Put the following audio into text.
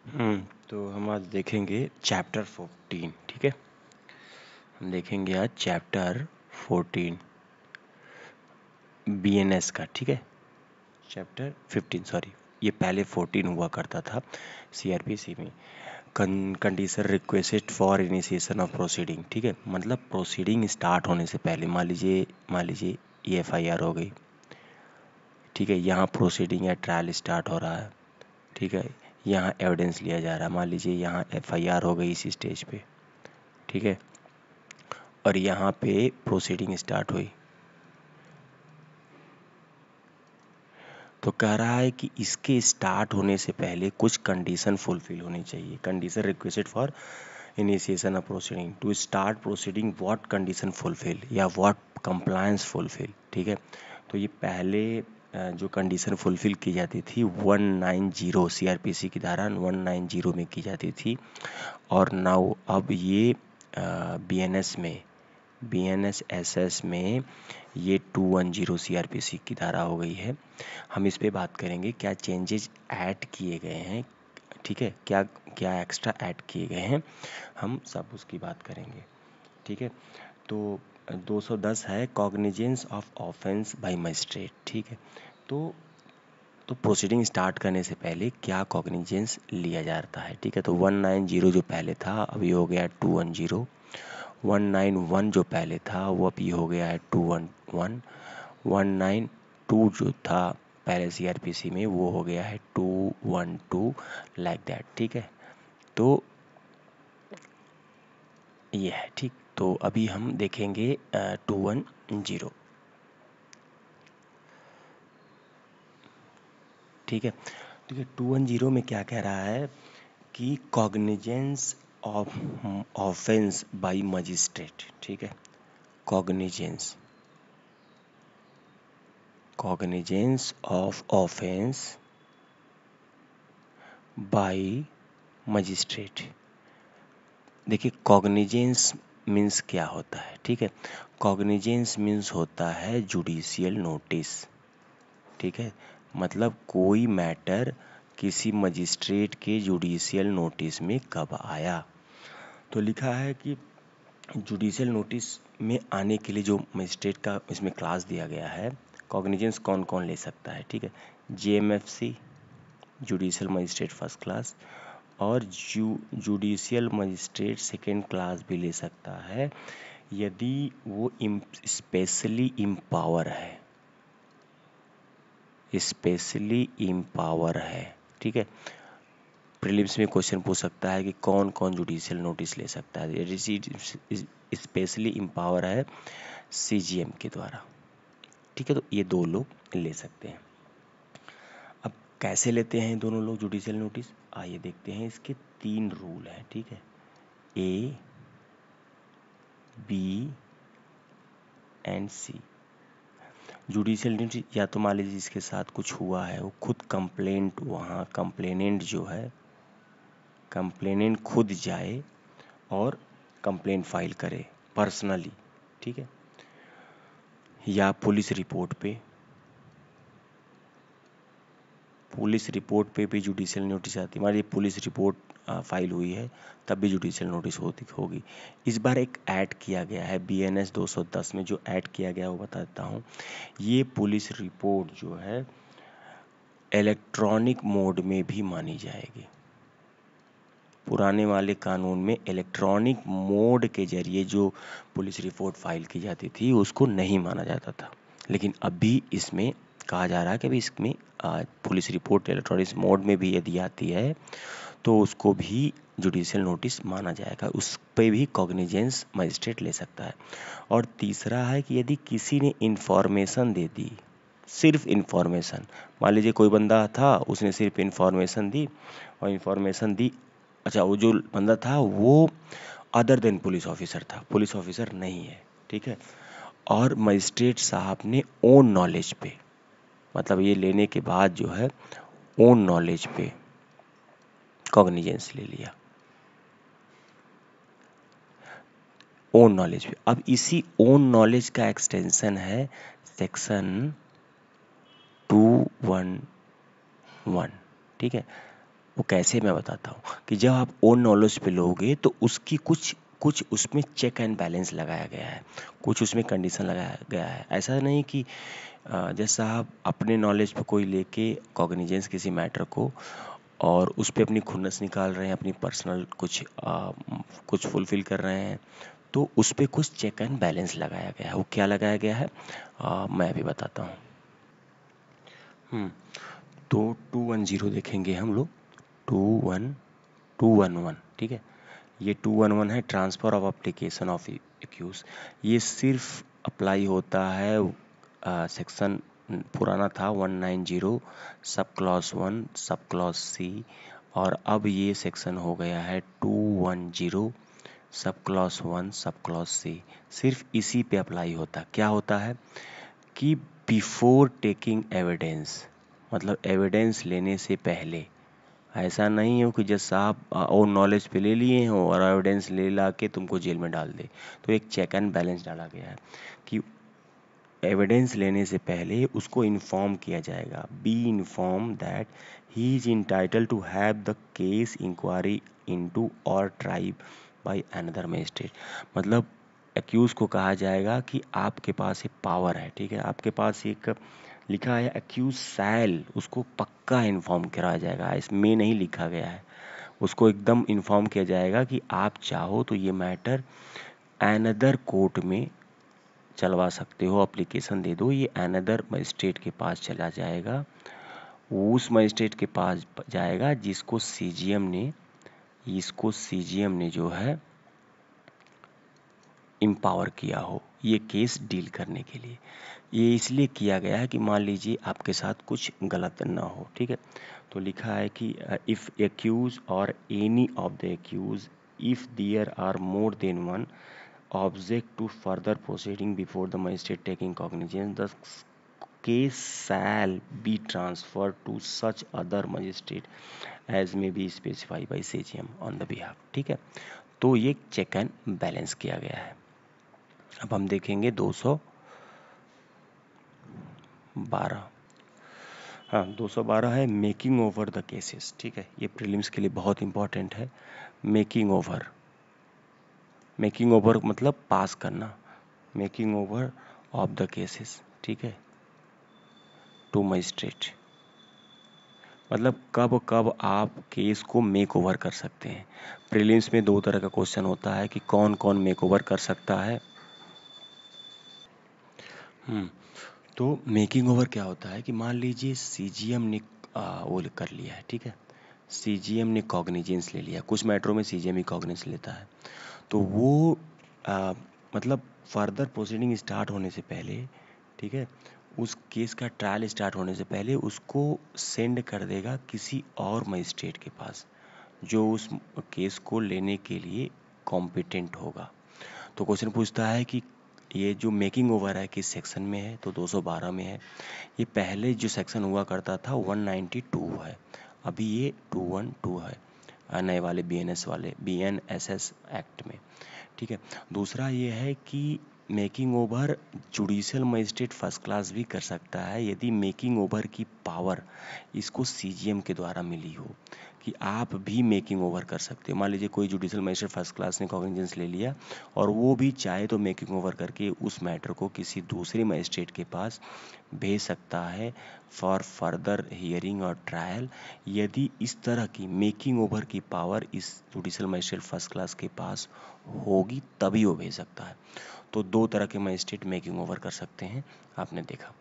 तो हम आज देखेंगे चैप्टर 14। ठीक है, हम देखेंगे आज चैप्टर 14 बीएनएस का। ठीक है, चैप्टर 15 सॉरी, ये पहले 14 हुआ करता था सीआरपीसी में। Condition request for initiation of proceeding. ठीक है, मतलब प्रोसीडिंग स्टार्ट होने से पहले मान लीजिए ये एफआईआर हो गई। ठीक है, यहाँ प्रोसीडिंग या ट्रायल स्टार्ट हो रहा है। ठीक है, यहाँ एविडेंस लिया जा रहा है। मान लीजिए यहाँ एफआईआर हो गई इसी स्टेज पे। ठीक है, और यहाँ पे प्रोसीडिंग स्टार्ट हुई, तो कह रहा है कि इसके स्टार्ट होने से पहले कुछ कंडीशन फुलफिल होनी चाहिए। Condition requested for initiation of proceeding to start proceeding, what condition fulfil या व्हाट कंप्लायंस फुलफिल। ठीक है, तो ये पहले जो कंडीशन फुलफिल की जाती थी 190 सीआरपीसी की धारा 190 में की जाती थी, और नाउ अब ये बीएनएस में ये 210 सीआरपीसी की धारा हो गई है। हम इस पे बात करेंगे क्या चेंजेस ऐड किए गए हैं। ठीक है, क्या क्या एक्स्ट्रा ऐड किए गए हैं, हम सब उसकी बात करेंगे। ठीक है, तो 210 है cognizance of offence by magistrate. ठीक है, तो प्रोसीडिंग स्टार्ट करने से पहले क्या कॉग्निजेंस लिया जाता है। ठीक है, तो 190 जो पहले था अभी हो गया 210। 191 जो पहले था वो अभी हो गया है 211। 192 जो था पहले सीआरपीसी में वो हो गया है 212, लाइक दैट। ठीक है, तो ये है। ठीक, तो अभी हम देखेंगे 210। ठीक है, ठीक है, 210 में क्या कह रहा है कि cognizance of offence by magistrate. ठीक है, cognizance of offence by magistrate. देखिए, कॉग्निजेंस मीन्स क्या होता है। ठीक है, कॉग्निजेंस मीन्स होता है जुडिशियल नोटिस। ठीक है, मतलब कोई मैटर किसी मजिस्ट्रेट के जुडिशियल नोटिस में कब आया। तो लिखा है कि जुडिशियल नोटिस में आने के लिए जो मजिस्ट्रेट का इसमें क्लास दिया गया है, कॉग्निजेंस कौन कौन ले सकता है। ठीक है, JMFC judicial magistrate first class, और जुडिशियल मजिस्ट्रेट सेकेंड क्लास भी ले सकता है यदि वो स्पेशली इम्पावर है, स्पेशली इम्पावर है। ठीक है, प्रीलिम्स में क्वेश्चन पूछ सकता है कि कौन कौन जुडिशियल नोटिस ले सकता है, यदि स्पेशली इम्पावर है सीजीएम के द्वारा। ठीक है, तो ये दो लोग ले सकते हैं। अब कैसे लेते हैं दोनों लोग जुडिशियल नोटिस, आइए देखते हैं। इसके 3 रूल हैं। ठीक है, A B and C. Judicial notice या तो मान लीजिए जिसके साथ कुछ हुआ है वो खुद कंप्लेंट, वहाँ कंप्लेनेंट जो है कंप्लेनेंट खुद जाए और कंप्लेंट फाइल करे पर्सनली। ठीक है, या पुलिस रिपोर्ट पे भी जुडिशियल नोटिस आती है। मान लीजिए पुलिस रिपोर्ट फाइल हुई है तब भी जुडिशियल नोटिस होगी। इस बार एक ऐड किया गया है बीएनएस 210 में, जो ऐड किया गया वो बता देता हूँ। ये पुलिस रिपोर्ट जो है इलेक्ट्रॉनिक मोड में भी मानी जाएगी। पुराने वाले कानून में इलेक्ट्रॉनिक मोड के जरिए जो पुलिस रिपोर्ट फाइल की जाती थी उसको नहीं माना जाता था, लेकिन अभी इसमें कहा जा रहा है कि अभी इसमें पुलिस रिपोर्ट इलेक्ट्रॉनिक मोड में भी यदि आती है तो उसको भी जुडिशियल नोटिस माना जाएगा, उस पर भी कॉग्निजेंस मजिस्ट्रेट ले सकता है। और तीसरा है कि यदि किसी ने इंफॉर्मेशन दे दी, सिर्फ इंफॉर्मेशन, मान लीजिए कोई बंदा था उसने सिर्फ इंफॉर्मेशन दी, और इंफॉर्मेशन दी, अच्छा वो जो बंदा था वो अदर देन पुलिस ऑफिसर था, पुलिस ऑफिसर नहीं है। ठीक है, और मजिस्ट्रेट साहब ने ओन नॉलेज पे, मतलब ये लेने के बाद जो है ओन नॉलेज पे कॉग्निजेंस ले लिया, ओन नॉलेज पे। अब इसी ओन नॉलेज का एक्सटेंशन है सेक्शन 211। ठीक है, वो कैसे मैं बताता हूँ कि जब आप ओन नॉलेज पे लोगे तो उसकी कुछ कुछ उसमें चेक एंड बैलेंस लगाया गया है, कुछ उसमें कंडीशन लगाया गया है। ऐसा नहीं कि जैसा आप अपने नॉलेज पे कोई लेके कॉग्निजेंस किसी मैटर को और उस पे अपनी खुन्नस निकाल रहे हैं, अपनी पर्सनल कुछ फुलफिल कर रहे हैं, तो उस पे कुछ चेक एंड बैलेंस लगाया गया है। वो क्या लगाया गया है मैं अभी बताता हूँ। तो 210 देखेंगे हम लोग, 211, ठीक है। ये 211 है transfer of application of accused. ये सिर्फ अप्लाई होता है सेक्शन पुराना था 190 sub clause 1 sub clause C, और अब ये सेक्शन हो गया है 210 sub clause 1 sub clause C. सिर्फ इसी पे अप्लाई होता, क्या होता है कि बिफोर टेकिंग एविडेंस, मतलब एविडेंस लेने से पहले। ऐसा नहीं हो कि जैसा आप और नॉलेज पे ले लिए हो और एविडेंस ले ला के तुमको जेल में डाल दे। तो एक चेक एंड बैलेंस डाला गया है कि एविडेंस लेने से पहले उसको इन्फॉर्म किया जाएगा, be inform that he is entitled to have the case inquiry into or tried by another magistrate. मतलब एक्यूज को कहा जाएगा कि आपके पास एक पावर है, ठीक है, आपके पास एक लिखा है एक्यूज सैल, उसको पक्का इन्फॉर्म कराया जाएगा, इसमें नहीं लिखा गया है, उसको एकदम इन्फॉर्म किया जाएगा कि आप चाहो तो ये मैटर अनदर कोर्ट में चलवा सकते हो, एप्लीकेशन दे दो, ये अनदर मजिस्ट्रेट के पास चला जाएगा, उस मजिस्ट्रेट के पास जाएगा जिसको सीजीएम ने जो है इम्पावर किया हो ये केस डील करने के लिए। ये इसलिए किया गया है कि मान लीजिए आपके साथ कुछ गलत ना हो, ठीक है। तो लिखा है कि if accused or any of the accused if there are more than one object to further proceeding before the magistrate taking cognizance, the case shall be transferred to such other magistrate as may be specified by CGM on the behalf, ठीक है। तो ये check and balance किया गया है। अब हम देखेंगे 212। हाँ, 212 है मेकिंग ओवर द केसेस, ठीक है। ये प्रीलिम्स के लिए बहुत इंपॉर्टेंट है। मेकिंग ओवर मतलब पास करना, making over of the cases, ठीक है, टू मजिस्ट्रेट। मतलब कब कब आप केस को मेक ओवर कर सकते हैं। प्रीलिम्स में दो तरह का क्वेश्चन होता है कि कौन कौन मेक ओवर कर सकता है। तो मेकिंग ओवर क्या होता है कि मान लीजिए सीजीएम ने वो कर लिया है, ठीक है, सीजीएम ने कॉग्निजेंस ले लिया, कुछ मैटरों में सीजीएम ही कॉग्निजेंस लेता है, तो वो मतलब फर्दर प्रोसीडिंग स्टार्ट होने से पहले, ठीक है, उस केस का ट्रायल स्टार्ट होने से पहले उसको सेंड कर देगा किसी और मजिस्ट्रेट के पास जो उस केस को लेने के लिए कॉम्पिटेंट होगा। तो क्वेश्चन पूछता है कि ये जो मेकिंग ओवर है किस सेक्शन में है, तो 212 में है। ये पहले जो सेक्शन हुआ करता था 192 है, अभी ये 212 है नए वाले BNSS एक्ट में, ठीक है। दूसरा ये है कि making over judicial magistrate first class भी कर सकता है यदि मेकिंग ओवर की पावर इसको सीजीएम के द्वारा मिली हो, कि आप भी मेकिंग ओवर कर सकते हो। मान लीजिए कोई जुडिशियल मजिस्ट्रेट फर्स्ट क्लास ने कॉग्निजेंस ले लिया और वो भी चाहे तो मेकिंग ओवर करके उस मैटर को किसी दूसरे मजिस्ट्रेट के पास भेज सकता है फॉर फर्दर हियरिंग और ट्रायल। यदि इस तरह की मेकिंग ओवर की पावर इस जुडिशियल मजिस्ट्रेट फर्स्ट क्लास के पास होगी तभी वो भेज सकता है। तो दो तरह के मजिस्ट्रेट मेकिंग ओवर कर सकते हैं, आपने देखा।